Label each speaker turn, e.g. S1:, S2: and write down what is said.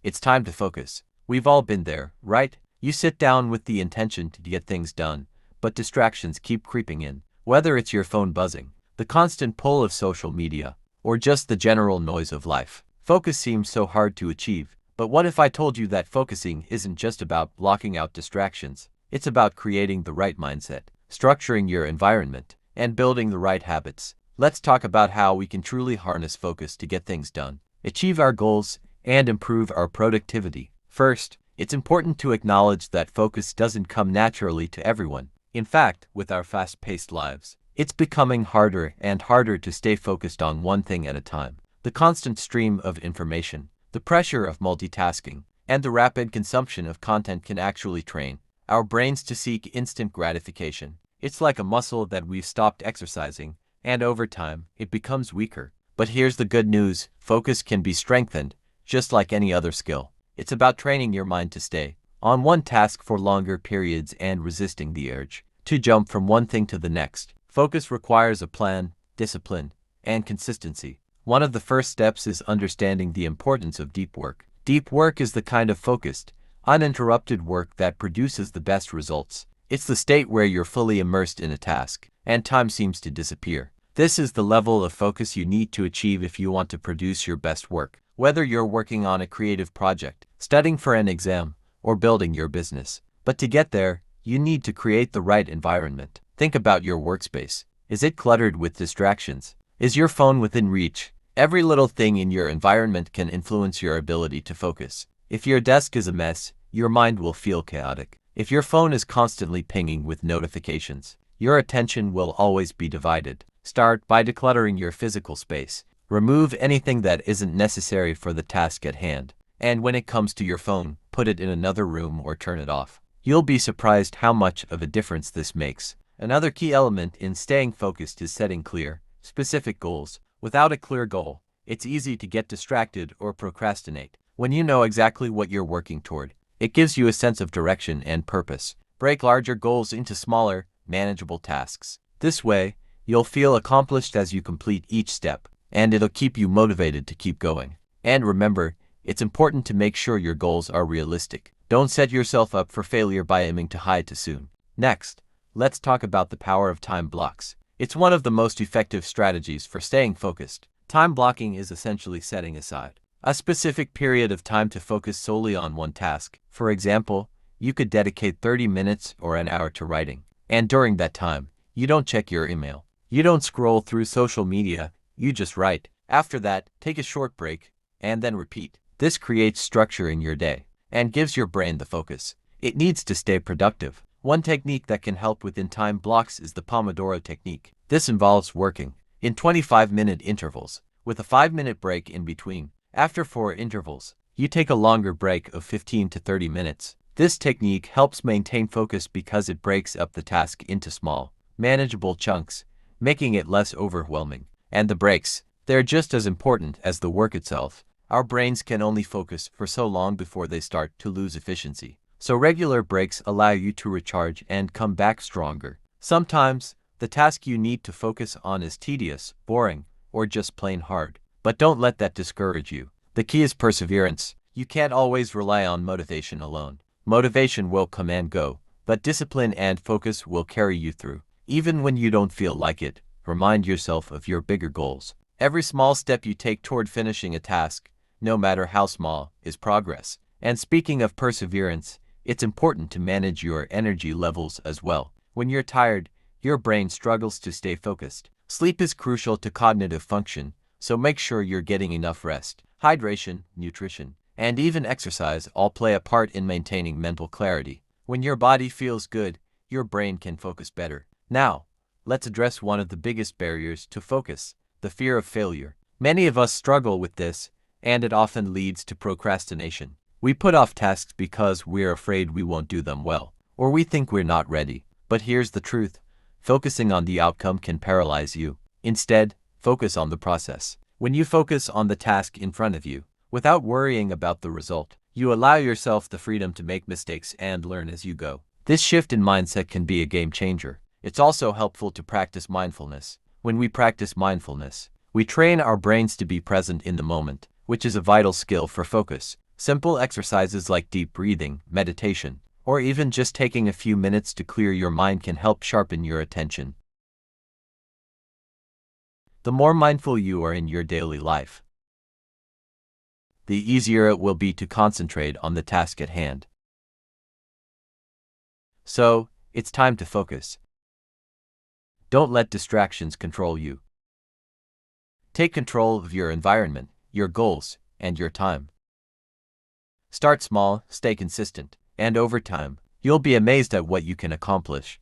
S1: it's time to focus. We've all been there, right? You sit down with the intention to get things done, but distractions keep creeping in. Whether it's your phone buzzing, the constant pull of social media, or just the general noise of life, focus seems so hard to achieve. But what if I told you that focusing isn't just about blocking out distractions? It's about creating the right mindset, structuring your environment, and building the right habits. Let's talk about how we can truly harness focus to get things done, achieve our goals, and improve our productivity. First, it's important to acknowledge that focus doesn't come naturally to everyone. In fact, with our fast-paced lives, it's becoming harder and harder to stay focused on one thing at a time. The constant stream of information, the pressure of multitasking, and the rapid consumption of content can actually train our brains to seek instant gratification. It's like a muscle that we've stopped exercising, and over time, it becomes weaker. But here's the good news: focus can be strengthened, just like any other skill. It's about training your mind to stay on one task for longer periods and resisting the urge to jump from one thing to the next. Focus requires a plan, discipline, and consistency. One of the first steps is understanding the importance of deep work. Deep work is the kind of focused, uninterrupted work that produces the best results. It's the state where you're fully immersed in a task, and time seems to disappear. This is the level of focus you need to achieve if you want to produce your best work. Whether you're working on a creative project, studying for an exam, or building your business. But to get there, you need to create the right environment. Think about your workspace. Is it cluttered with distractions? Is your phone within reach? Every little thing in your environment can influence your ability to focus. If your desk is a mess, your mind will feel chaotic. If your phone is constantly pinging with notifications, your attention will always be divided. Start by decluttering your physical space. Remove anything that isn't necessary for the task at hand. And when it comes to your phone, put it in another room or turn it off. You'll be surprised how much of a difference this makes. Another key element in staying focused is setting clear, specific goals. Without a clear goal, it's easy to get distracted or procrastinate. When you know exactly what you're working toward, it gives you a sense of direction and purpose. Break larger goals into smaller, manageable tasks. This way, you'll feel accomplished as you complete each step, and it'll keep you motivated to keep going. And remember, it's important to make sure your goals are realistic. Don't set yourself up for failure by aiming too high too soon. Next, let's talk about the power of time blocks. It's one of the most effective strategies for staying focused. Time blocking is essentially setting aside a specific period of time to focus solely on one task. For example, you could dedicate 30 minutes or an hour to writing. And during that time, you don't check your email. You don't scroll through social media, you just write. After that, take a short break, and then repeat. This creates structure in your day and gives your brain the focus it needs to stay productive. One technique that can help within time blocks is the Pomodoro technique. This involves working in 25-minute intervals, with a 5-minute break in between. After 4 intervals, you take a longer break of 15 to 30 minutes. This technique helps maintain focus because it breaks up the task into small, manageable chunks, making it less overwhelming. And the breaks, they're just as important as the work itself. Our brains can only focus for so long before they start to lose efficiency. So regular breaks allow you to recharge and come back stronger. Sometimes, the task you need to focus on is tedious, boring, or just plain hard. But don't let that discourage you. The key is perseverance. You can't always rely on motivation alone. Motivation will come and go, but discipline and focus will carry you through. Even when you don't feel like it, remind yourself of your bigger goals. Every small step you take toward finishing a task, no matter how small, is progress. And speaking of perseverance, it's important to manage your energy levels as well. When you're tired, your brain struggles to stay focused. Sleep is crucial to cognitive function, so make sure you're getting enough rest. Hydration, nutrition, and even exercise all play a part in maintaining mental clarity. When your body feels good, your brain can focus better. Now, let's address one of the biggest barriers to focus: the fear of failure. Many of us struggle with this, and it often leads to procrastination. We put off tasks because we're afraid we won't do them well, or we think we're not ready. But here's the truth: focusing on the outcome can paralyze you. Instead, focus on the process. When you focus on the task in front of you, without worrying about the result, you allow yourself the freedom to make mistakes and learn as you go. This shift in mindset can be a game changer. It's also helpful to practice mindfulness. When we practice mindfulness, we train our brains to be present in the moment, which is a vital skill for focus. Simple exercises like deep breathing, meditation, or even just taking a few minutes to clear your mind can help sharpen your attention. The more mindful you are in your daily life, the easier it will be to concentrate on the task at hand. So, it's time to focus. Don't let distractions control you. Take control of your environment, your goals, and your time. Start small, stay consistent, and over time, you'll be amazed at what you can accomplish.